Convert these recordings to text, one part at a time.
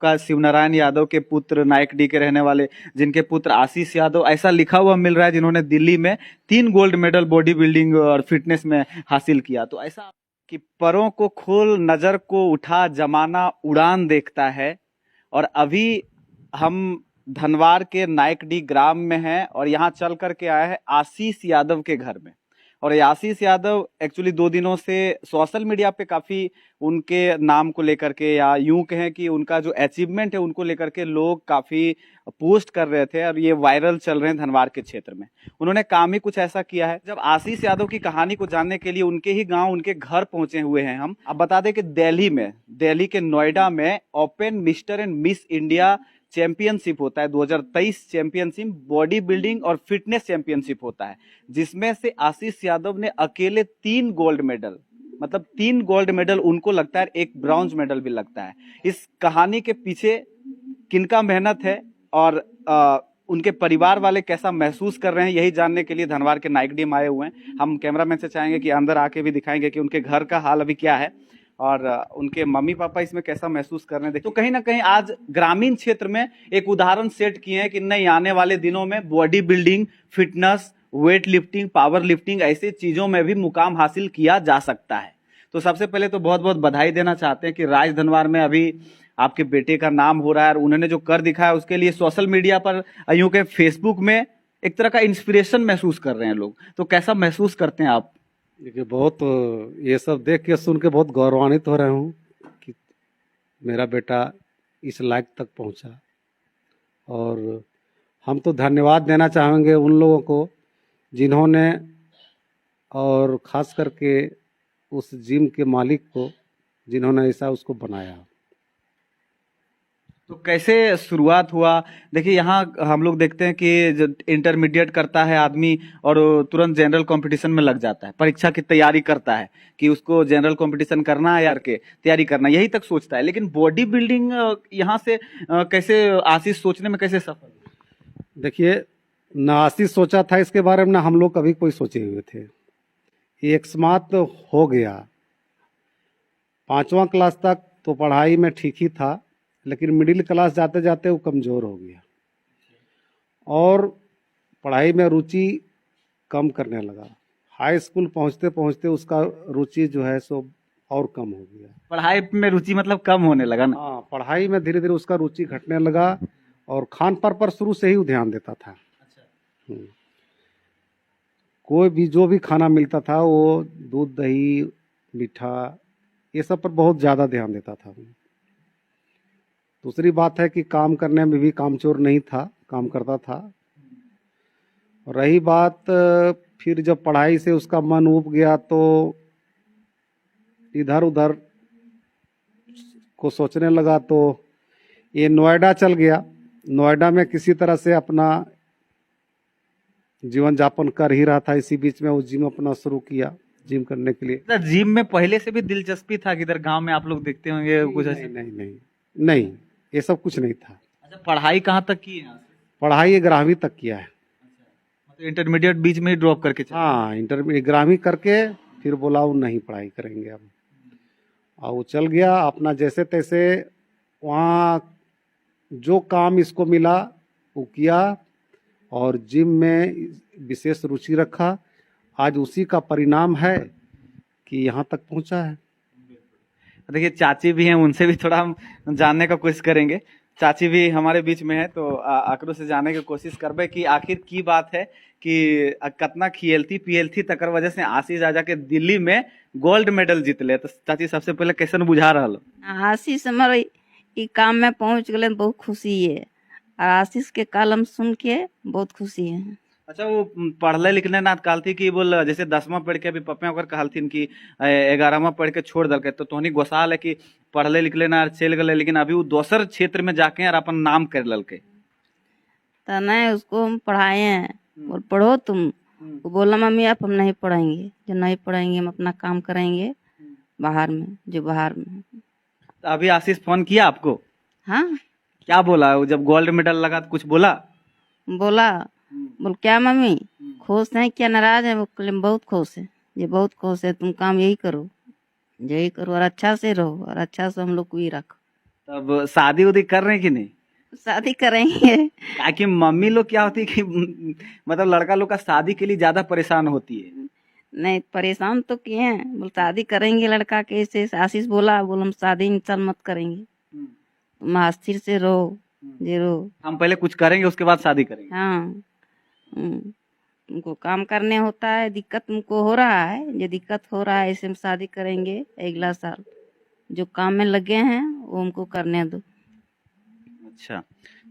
आपका शिवनारायण यादव के पुत्र, नायक डी के रहने वाले, जिनके पुत्र आशीष यादव, ऐसा लिखा हुआ मिल रहा है, जिन्होंने दिल्ली में 3 गोल्ड मेडल बॉडी बिल्डिंग और फिटनेस में हासिल किया। तो ऐसा कि परों को खोल, नजर को उठा, जमाना उड़ान देखता है। और अभी हम धनवार के नायक डी ग्राम में हैं और यहाँ चल करके आया है आशीष यादव के घर में। और ये आशीष यादव एक्चुअली 2 दिनों से सोशल मीडिया पे काफी उनके नाम को लेकर के, या यूं कहें कि उनका जो अचीवमेंट है उनको लेकर के लोग काफी पोस्ट कर रहे थे और ये वायरल चल रहे हैं धनवार के क्षेत्र में। उन्होंने काम ही कुछ ऐसा किया है। जब आशीष यादव की कहानी को जानने के लिए उनके ही गांव, उनके घर पहुंचे हुए हैं हम। अब बता दें कि दिल्ली के नोएडा में open mister and miss India championship होता है, 2023 चैंपियनशिप बॉडी बिल्डिंग और फिटनेस चैंपियनशिप होता है, जिसमें से आशीष यादव ने अकेले 3 गोल्ड मेडल, मतलब 3 गोल्ड मेडल उनको लगता है, 1 ब्रॉन्ज मेडल भी लगता है। इस कहानी के पीछे किनका मेहनत है और उनके परिवार वाले कैसा महसूस कर रहे हैं, यही जानने के लिए धनवार के नायक डी में आए हुए हैं। हम कैमरामैन से चाहेंगे कि अंदर आके भी दिखाएंगे कि उनके घर का हाल अभी क्या है और उनके मम्मी पापा इसमें कैसा महसूस कर रहे हैं। तो कहीं ना कहीं आज ग्रामीण क्षेत्र में एक उदाहरण सेट किए हैं कि नहीं, आने वाले दिनों में body building, fitness, weight lifting, power lifting, ऐसी चीजों में भी मुकाम हासिल किया जा सकता है। तो सबसे पहले तो बहुत बहुत बधाई देना चाहते हैं कि राज धनवार में अभी आपके बेटे का नाम हो रहा है और उन्होंने जो कर दिखाया उसके लिए सोशल मीडिया पर, यूं के फेसबुक में एक तरह का इंस्पिरेशन महसूस कर रहे हैं लोग। तो कैसा महसूस करते हैं आप? देखिए, बहुत ये सब देख के, सुन के बहुत गौरवान्वित हो रहा हूँ कि मेरा बेटा इस लायक तक पहुँचा। और हम तो धन्यवाद देना चाहेंगे उन लोगों को जिन्होंने, और ख़ास करके उस जिम के मालिक को जिन्होंने ऐसा उसको बनाया। तो कैसे शुरुआत हुआ? देखिए, यहाँ हम लोग देखते हैं कि जो इंटरमीडिएट करता है आदमी और तुरंत जनरल कंपटीशन में लग जाता है, परीक्षा की तैयारी करता है कि उसको जनरल कंपटीशन करना है, यार के तैयारी करना, यही तक सोचता है। लेकिन बॉडी बिल्डिंग यहाँ से कैसे आशीष सोचने में कैसे सफल? देखिए, ना आशीष सोचा था इसके बारे में, ना हम लोग कभी कोई सोचे हुए थे। ये अकस्मात तो हो गया। 5वां क्लास तक तो पढ़ाई में ठीक ही था, लेकिन मिडिल क्लास जाते जाते वो कमज़ोर हो गया और पढ़ाई में रुचि कम करने लगा। हाई स्कूल पहुंचते पहुंचते उसका रुचि जो है सो और कम हो गया। पढ़ाई में रुचि मतलब कम होने लगा ना? हाँ, पढ़ाई में धीरे धीरे उसका रुचि घटने लगा और खान पान पर शुरू से ही वो ध्यान देता था। कोई भी जो भी खाना मिलता था वो दूध, दही, मीठा, ये सब पर बहुत ज़्यादा ध्यान देता था। दूसरी बात है कि काम करने में भी कामचोर नहीं था, काम करता था। और रही बात, फिर जब पढ़ाई से उसका मन उब गया तो इधर उधर को सोचने लगा, तो ये नोएडा चल गया। नोएडा में किसी तरह से अपना जीवन यापन कर ही रहा था। इसी बीच में वो जिम अपना शुरू किया, जिम करने के लिए। जिम में पहले से भी दिलचस्पी था कि इधर गांव में आप लोग देखते होंगे कुछ ऐसे? नहीं नहीं नहीं नहीं, ये सब कुछ नहीं था। अच्छा, पढ़ाई कहाँ तक की है? पढ़ाई 11वीं तक किया है। मतलब इंटरमीडिएट बीच में ही ड्रॉप करके चले? हाँ, इंटरमीडिएट 11वीं करके फिर बोला वो नहीं पढ़ाई करेंगे अब, और वो चल गया अपना जैसे तैसे। वहाँ जो काम इसको मिला वो किया और जिम में विशेष रुचि रखा। आज उसी का परिणाम है कि यहाँ तक पहुँचा है। देखिए, चाची भी हैं, उनसे भी थोड़ा हम जानने का कोशिश करेंगे। चाची भी हमारे बीच में है, तो आकरो से जानने की कोशिश करबे कि आखिर की बात है कि कितना खिलती पियलती तकर वजह से आशीष आजा के दिल्ली में गोल्ड मेडल जीतले। तो चाची, सबसे पहले कैसन बुझा रहा? आशीष हमारे ई काम में पहुंच गए, बहुत खुशी है। और आशीष के कलम सुन के बहुत खुशी है। अच्छा, वो पढ़ले लिखले ना कहलती कि बोल, जैसे 10वां पढ़ के अभी पप्पा ओकर कहलथिन कि 11वां पढ़ के छोड़ दल के, तो तोहनी गोसाल है कि पढ़ले लिखले ना चल गए, लेकिन अभी वो दोसर क्षेत्र में जाके और अपन नाम कर ललके। तो नहीं, उसको हम पढ़ाए हैं, बोल पढ़ो तुम। वो बोला मम्मी आप हम नहीं पढ़ाएंगे, जो नहीं पढ़ाएंगे हम अपना काम करेंगे बाहर में, जो बाहर में। तो अभी आशीष फोन किया आपको? हाँ। क्या बोला? वो जब गोल्ड मेडल लगा तो कुछ बोला? बोल क्या मम्मी खुश है क्या नाराज है? वो बहुत खुश है, ये बहुत खुश है। तुम काम यही करो और अच्छा से रहो और अच्छा से हम लोग को ही रखो। तब शादी उदी कर रहे हैं कि नहीं? शादी करेंगे। ताकि मम्मी लोग क्या होती है कि मतलब लड़का लोग का शादी के लिए ज्यादा परेशान होती है। नहीं परेशान तो किए हैं, बोल शादी करेंगे लड़का के। ऐसे आशीष बोला, बोल हम शादी इंसान मत करेंगे, तुम स्थिर से रहो, जे रहो। हम पहले कुछ करेंगे उसके बाद शादी करेंगे। हाँ तुमको काम करने होता है, दिक्कत तुमको हो रहा है, ये दिक्कत हो रहा है, ऐसे हम शादी करेंगे अगला साल। जो काम में लगे हैं वो हमको करने दो। अच्छा,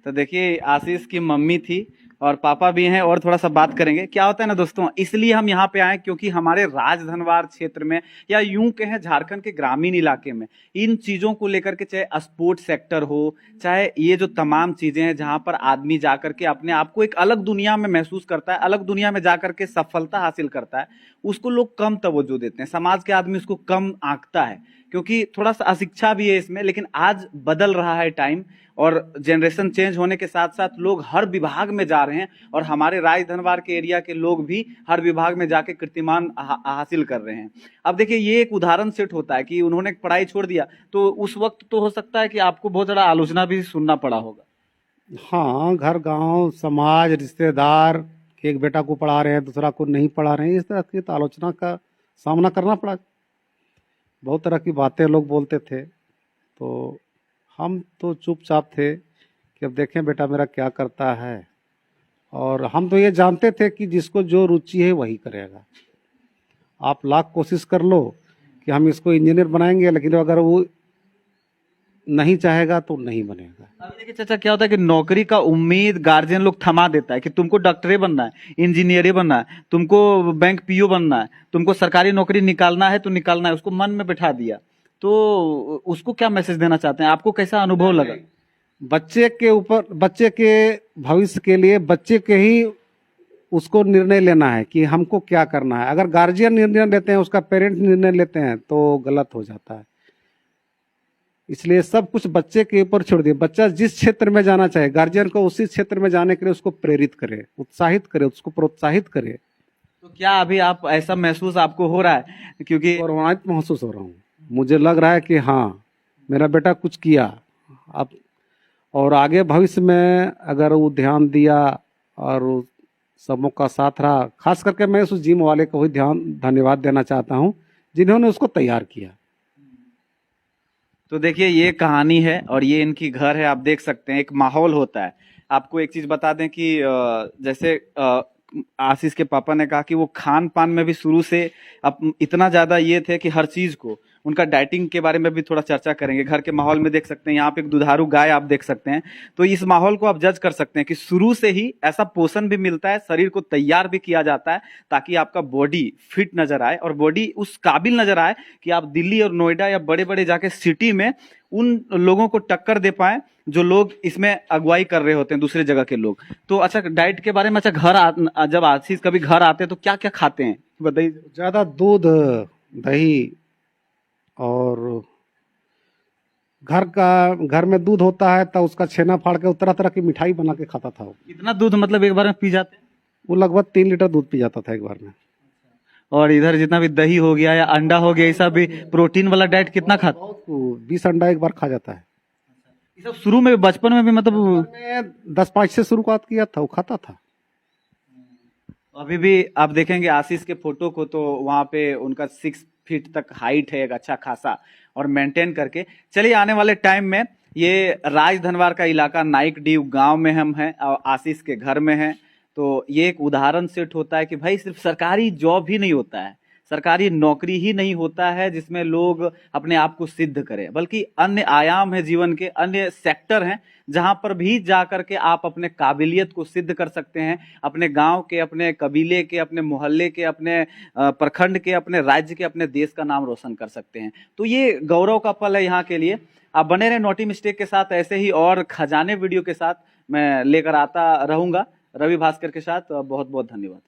तो देखिए आशीष की मम्मी थी और पापा भी हैं और थोड़ा सा बात करेंगे। क्या होता है ना दोस्तों, इसलिए हम यहाँ पे आए क्योंकि हमारे राजधनवार क्षेत्र में या यूं कहें झारखंड के ग्रामीण इलाके में इन चीजों को लेकर के, चाहे स्पोर्ट्स सेक्टर हो, चाहे ये जो तमाम चीजें हैं जहां पर आदमी जाकर के अपने आप को एक अलग दुनिया में महसूस करता है, अलग दुनिया में जाकर के सफलता हासिल करता है, उसको लोग कम तवज्जो देते हैं। समाज के आदमी उसको कम आंकता है क्योंकि थोड़ा सा अशिक्षा भी है इसमें। लेकिन आज बदल रहा है टाइम और जनरेशन चेंज होने के साथ साथ लोग हर विभाग में जा रहे हैं और हमारे राजधनवार के एरिया के लोग भी हर विभाग में जाके कीर्तिमान हासिल कर रहे हैं। अब देखिए ये एक उदाहरण सेट होता है कि उन्होंने पढ़ाई छोड़ दिया, तो उस वक्त तो हो सकता है कि आपको बहुत ज्यादा आलोचना भी सुनना पड़ा होगा। हाँ, घर गांव समाज रिश्तेदार कि एक बेटा को पढ़ा रहे हैं दूसरा को नहीं पढ़ा रहे हैं, इस तरह की तो आलोचना का सामना करना पड़ा। बहुत तरह की बातें लोग बोलते थे, तो हम तो चुपचाप थे कि अब देखें बेटा मेरा क्या करता है। और हम तो ये जानते थे कि जिसको जो रुचि है वही करेगा। आप लाख कोशिश कर लो कि हम इसको इंजीनियर बनाएंगे, लेकिन अगर वो नहीं चाहेगा तो नहीं बनेगा। अभी देखिए चाचा, क्या होता है कि नौकरी का उम्मीद गार्जियन लोग थमा देता है कि तुमको डॉक्टरे बनना है, इंजीनियर बनना है, तुमको बैंक पीओ बनना है, तुमको सरकारी नौकरी निकालना है तो निकालना है, उसको मन में बैठा दिया। तो उसको क्या मैसेज देना चाहते हैं, आपको कैसा अनुभव लगा? बच्चे के ऊपर, बच्चे के भविष्य के लिए बच्चे के ही उसको निर्णय लेना है कि हमको क्या करना है। अगर गार्जियन निर्णय लेते हैं, उसका पेरेंट निर्णय लेते हैं तो गलत हो जाता है। इसलिए सब कुछ बच्चे के ऊपर छोड़ दिए। बच्चा जिस क्षेत्र में जाना चाहे, गार्जियन को उसी क्षेत्र में जाने के लिए उसको प्रेरित करे, उत्साहित करे, उसको प्रोत्साहित करे। तो क्या अभी आप ऐसा महसूस आपको हो रहा है? क्योंकि गौरवान्वित महसूस हो रहा हूँ, मुझे लग रहा है कि हाँ मेरा बेटा कुछ किया अब, और आगे भविष्य में अगर वो ध्यान दिया और वो सबों का साथ रहा, खास करके मैं उस जिम वाले को ही धन्यवाद देना चाहता हूँ जिन्होंने उसको तैयार किया। तो देखिए ये कहानी है और ये इनकी घर है, आप देख सकते हैं एक माहौल होता है। आपको एक चीज बता दें कि जैसे आशीष के पापा ने कहा कि वो खान पान में भी शुरू से अब इतना ज्यादा ये थे कि हर चीज को, उनका डाइटिंग के बारे में भी थोड़ा चर्चा करेंगे। घर के माहौल में देख सकते हैं, यहाँ पे एक दुधारू गाय आप देख सकते हैं। तो इस माहौल को आप जज कर सकते हैं कि शुरू से ही ऐसा पोषण भी मिलता है, शरीर को तैयार भी किया जाता है ताकि आपका बॉडी फिट नजर आए और बॉडी उस काबिल नजर आए कि आप दिल्ली और नोएडा या बड़े बड़े जाके सिटी में उन लोगों को टक्कर दे पाए जो लोग इसमें अगुवाई कर रहे होते हैं, दूसरे जगह के लोग। तो अच्छा डाइट के बारे में, अच्छा जब आशीष कभी घर आते हैं तो क्या क्या खाते हैं बताइए। ज़्यादा दूध दही और घर में दूध होता है तो उसका छेना फाड़ के तरह तरह की मिठाई बना के खाता था वो। इतना दूध मतलब एक बार में पी जाते हैं? वो लगभग 3 लीटर दूध पी जाता था एक बार में। और इधर जितना भी दही हो गया या अंडा हो गया, ऐसा भी प्रोटीन वाला डाइट कितना खाता? 20 अंडा एक बार खा जाता है। ये सब शुरू में बचपन में भी मतलब मैं 10-5 से शुरुआत किया था, वो खाता था। अभी भी आप देखेंगे आशीष के फोटो को तो वहां पे उनका 6 फीट तक हाइट है, एक अच्छा खासा, और मेंटेन करके। चलिए आने वाले टाइम में ये राजधनवार का इलाका नाइक डीव गांव में हम हैं और आशीष के घर में हैं, तो ये एक उदाहरण सेट होता है कि भाई सिर्फ सरकारी जॉब ही नहीं होता है, सरकारी नौकरी ही नहीं होता है जिसमें लोग अपने आप को सिद्ध करें, बल्कि अन्य आयाम है जीवन के, अन्य सेक्टर हैं जहां पर भी जा करके आप अपने काबिलियत को सिद्ध कर सकते हैं, अपने गांव के, अपने कबीले के, अपने मोहल्ले के, अपने प्रखंड के, अपने राज्य के, अपने देश का नाम रोशन कर सकते हैं। तो ये गौरव का पल है यहाँ के लिए। आप बने रहे नोटी मिस्टेक के साथ, ऐसे ही और खजाने वीडियो के साथ मैं लेकर आता रहूंगा रवि भास्कर के साथ। बहुत बहुत धन्यवाद।